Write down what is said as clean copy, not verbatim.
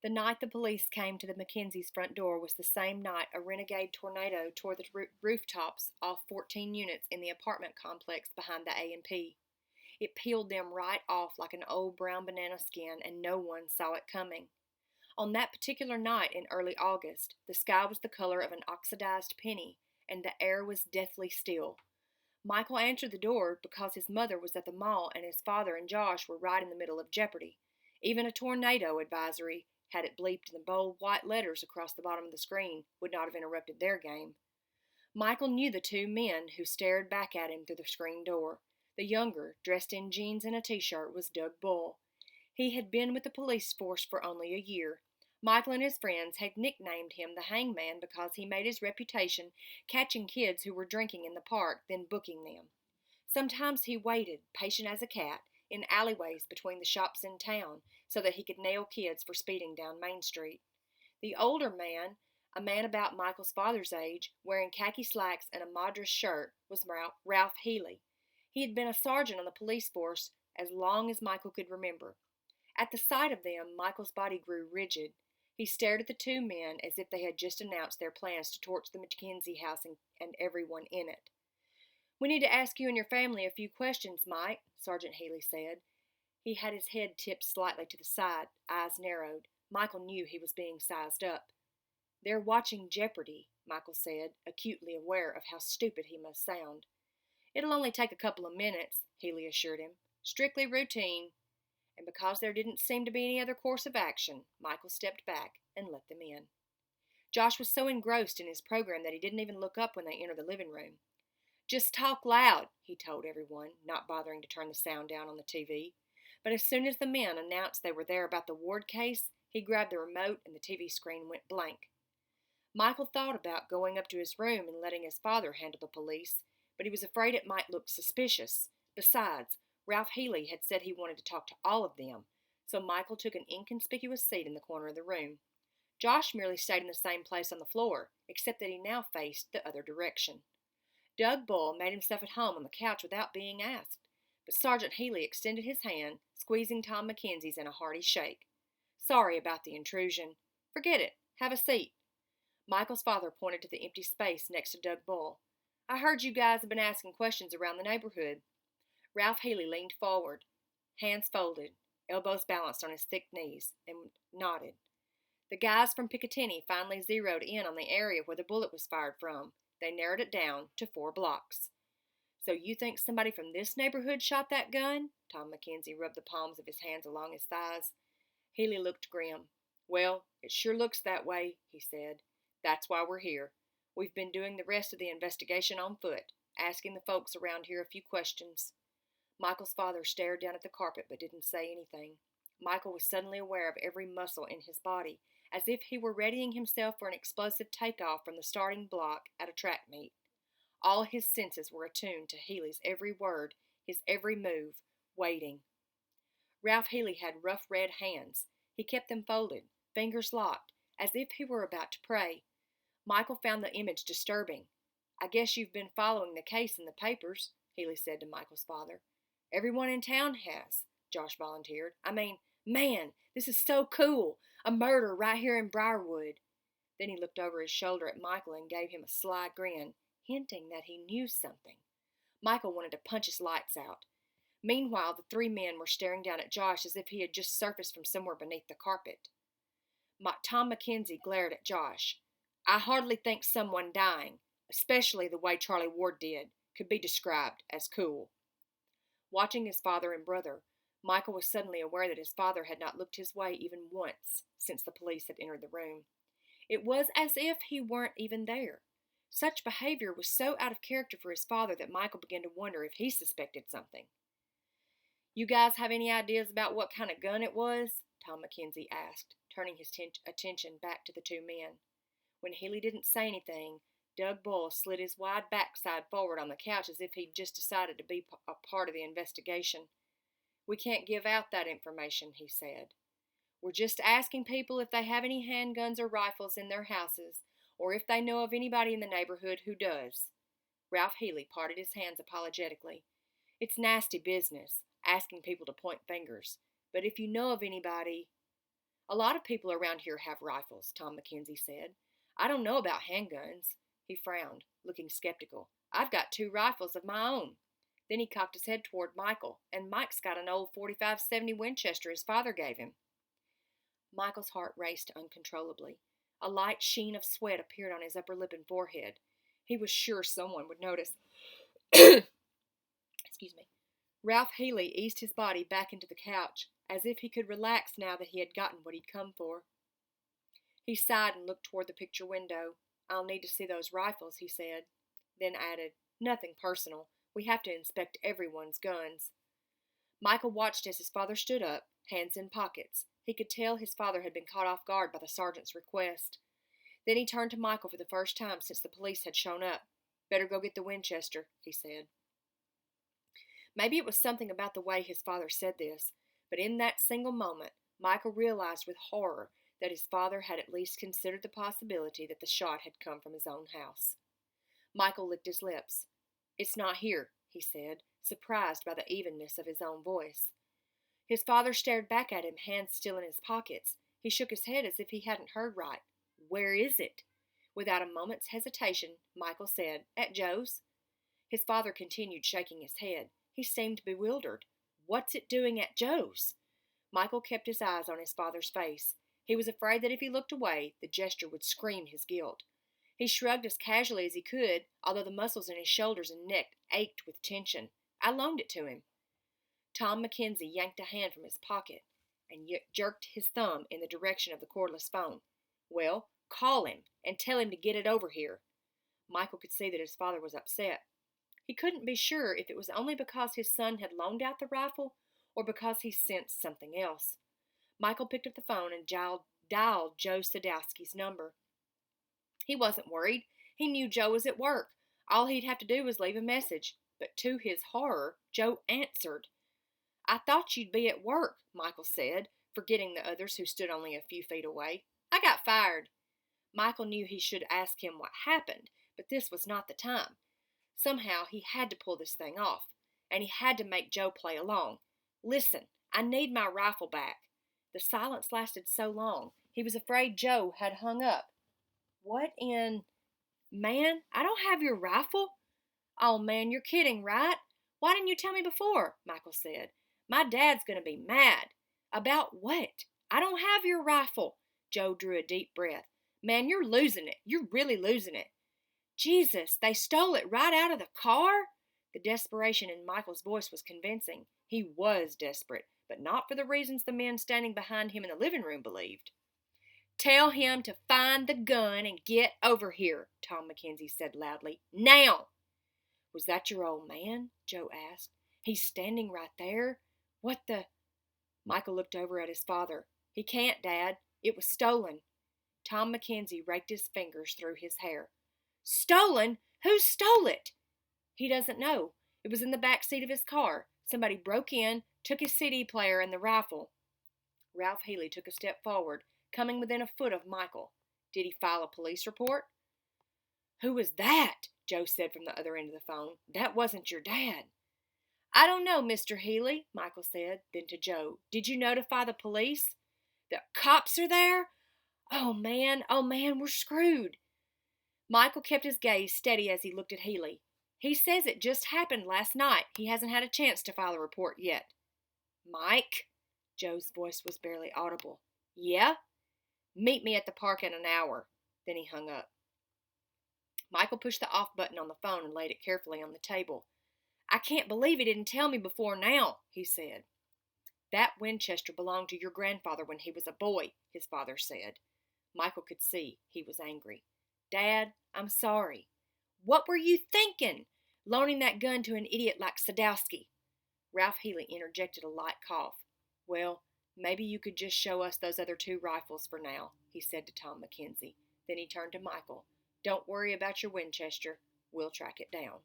The night the police came to the Mackenzies' front door was the same night a renegade tornado tore the rooftops off 14 units in the apartment complex behind the A&P. It peeled them right off like an old brown banana skin, and no one saw it coming. On that particular night in early August, the sky was the color of an oxidized penny, and the air was deathly still. Michael answered the door because his mother was at the mall and his father and Josh were right in the middle of jeopardy. Even a tornado advisory, had it bleeped in the bold white letters across the bottom of the screen, would not have interrupted their game. Michael knew the two men who stared back at him through the screen door. The younger, dressed in jeans and a t-shirt, was Doug Bull. He had been with the police force for only a year. Michael and his friends had nicknamed him the Hangman because he made his reputation catching kids who were drinking in the park, then booking them. Sometimes he waited, patient as a cat, in alleyways between the shops in town so that he could nail kids for speeding down Main Street. The older man, a man about Michael's father's age, wearing khaki slacks and a Madras shirt, was Ralph Healy. He had been a sergeant on the police force as long as Michael could remember. At the sight of them, Michael's body grew rigid. He stared at the two men as if they had just announced their plans to torch the Mackenzie house and everyone in it. "We need to ask you and your family a few questions, Mike," Sergeant Healy said. He had his head tipped slightly to the side, eyes narrowed. Michael knew he was being sized up. "They're watching Jeopardy," Michael said, acutely aware of how stupid he must sound. "It'll only take a couple of minutes," Healy assured him. "Strictly routine." And because there didn't seem to be any other course of action, Michael stepped back and let them in. Josh was so engrossed in his program that he didn't even look up when they entered the living room. "Just talk loud," he told everyone, not bothering to turn the sound down on the TV. But as soon as the men announced they were there about the Ward case, he grabbed the remote and the TV screen went blank. Michael thought about going up to his room and letting his father handle the police, but he was afraid it might look suspicious. Besides, Ralph Healy had said he wanted to talk to all of them, so Michael took an inconspicuous seat in the corner of the room. Josh merely stayed in the same place on the floor, except that he now faced the other direction. Doug Bull made himself at home on the couch without being asked, but Sergeant Healy extended his hand, squeezing Tom Mackenzie's in a hearty shake. "Sorry about the intrusion. Forget it. Have a seat." Michael's father pointed to the empty space next to Doug Bull. "I heard you guys have been asking questions around the neighborhood." Ralph Healy leaned forward, hands folded, elbows balanced on his thick knees, and nodded. "The guys from Picatinny finally zeroed in on the area where the bullet was fired from. They narrowed it down to 4 blocks. "So you think somebody from this neighborhood shot that gun?" Tom Mackenzie rubbed the palms of his hands along his thighs. Healy looked grim. "Well, it sure looks that way," he said. "That's why we're here. We've been doing the rest of the investigation on foot, asking the folks around here a few questions." Michael's father stared down at the carpet but didn't say anything. Michael was suddenly aware of every muscle in his body, as if he were readying himself for an explosive takeoff from the starting block at a track meet. All his senses were attuned to Healy's every word, his every move, waiting. Ralph Healy had rough red hands. He kept them folded, fingers locked, as if he were about to pray. Michael found the image disturbing. "I guess you've been following the case in the papers," Healy said to Michael's father. "Everyone in town has," Josh volunteered. "I mean, man, this is so cool. A murder right here in Briarwood." Then he looked over his shoulder at Michael and gave him a sly grin, hinting that he knew something. Michael wanted to punch his lights out. Meanwhile, the three men were staring down at Josh as if he had just surfaced from somewhere beneath the carpet. Tom Mackenzie glared at Josh. "I hardly think someone dying, especially the way Charlie Ward did, could be described as cool." Watching his father and brother, Michael was suddenly aware that his father had not looked his way even once since the police had entered the room. It was as if he weren't even there. Such behavior was so out of character for his father that Michael began to wonder if he suspected something. "You guys have any ideas about what kind of gun it was?" Tom Mackenzie asked, turning his attention back to the two men. When Healy didn't say anything, Doug Bull slid his wide backside forward on the couch as if he'd just decided to be a part of the investigation. "We can't give out that information," he said. "We're just asking people if they have any handguns or rifles in their houses, or if they know of anybody in the neighborhood who does." Ralph Healy parted his hands apologetically. "It's nasty business, asking people to point fingers. But if you know of anybody—" A lot of people around here have rifles, Tom Mackenzie said. I don't know about handguns. He frowned, looking skeptical. I've got 2 rifles of my own. Then he cocked his head toward Michael, and Mike's got an old 45-70 Winchester his father gave him. Michael's heart raced uncontrollably. A light sheen of sweat appeared on his upper lip and forehead. He was sure someone would notice. Excuse me. Ralph Healy eased his body back into the couch, as if he could relax now that he had gotten what he'd come for. He sighed and looked toward the picture window. I'll need to see those rifles, he said, then added, nothing personal. We have to inspect everyone's guns. Michael watched as his father stood up, hands in pockets. He could tell his father had been caught off guard by the sergeant's request. Then he turned to Michael for the first time since the police had shown up. Better go get the Winchester, he said. Maybe it was something about the way his father said this, but in that single moment, Michael realized with horror that his father had at least considered the possibility that the shot had come from his own house. Michael licked his lips. It's not here, he said, surprised by the evenness of his own voice. His father stared back at him, hands still in his pockets. He shook his head as if he hadn't heard right. Where is it? Without a moment's hesitation, Michael said, At Joe's. His father continued shaking his head. He seemed bewildered. What's it doing at Joe's? Michael kept his eyes on his father's face. He was afraid that if he looked away, the gesture would scream his guilt. He shrugged as casually as he could, although the muscles in his shoulders and neck ached with tension. I loaned it to him. Tom Mackenzie yanked a hand from his pocket and jerked his thumb in the direction of the cordless phone. Well, call him and tell him to get it over here. Michael could see that his father was upset. He couldn't be sure if it was only because his son had loaned out the rifle or because he sensed something else. Michael picked up the phone and dialed Joe Sadowski's number. He wasn't worried. He knew Joe was at work. All he'd have to do was leave a message. But to his horror, Joe answered. I thought you'd be at work, Michael said, forgetting the others who stood only a few feet away. I got fired. Michael knew he should ask him what happened, but this was not the time. Somehow he had to pull this thing off, and he had to make Joe play along. Listen, I need my rifle back. The silence lasted so long, he was afraid Joe had hung up. What in... Man, I don't have your rifle? Oh, man, you're kidding, right? Why didn't you tell me before? Michael said. My dad's going to be mad. About what? I don't have your rifle. Joe drew a deep breath. Man, you're losing it. You're really losing it. Jesus, they stole it right out of the car? The desperation in Michael's voice was convincing. He was desperate, but not for the reasons the men standing behind him in the living room believed. Tell him to find the gun and get over here, Tom Mackenzie said loudly. Now! Was that your old man? Joe asked. He's standing right there. What the... Michael looked over at his father. He can't, Dad. It was stolen. Tom Mackenzie raked his fingers through his hair. Stolen? Who stole it? He doesn't know. It was in the back seat of his car. Somebody broke in, took his CD player and the rifle. Ralph Healy took a step forward, coming within a foot of Michael. Did he file a police report? Who was that? Joe said from the other end of the phone. That wasn't your dad. I don't know, Mr. Healy, Michael said. Then to Joe, did you notify the police? The cops are there? Oh, man, we're screwed. Michael kept his gaze steady as he looked at Healy. He says it just happened last night. He hasn't had a chance to file a report yet. Mike? Joe's voice was barely audible. Yeah? Meet me at the park in an hour. Then he hung up. Michael pushed the off button on the phone and laid it carefully on the table. I can't believe he didn't tell me before now, he said. That Winchester belonged to your grandfather when he was a boy, his father said. Michael could see he was angry. Dad, I'm sorry. What were you thinking? Loaning that gun to an idiot like Sadowski. Ralph Healy interjected a light cough. Well, maybe you could just show us those other 2 rifles for now, he said to Tom Mackenzie. Then he turned to Michael. Don't worry about your Winchester. We'll track it down.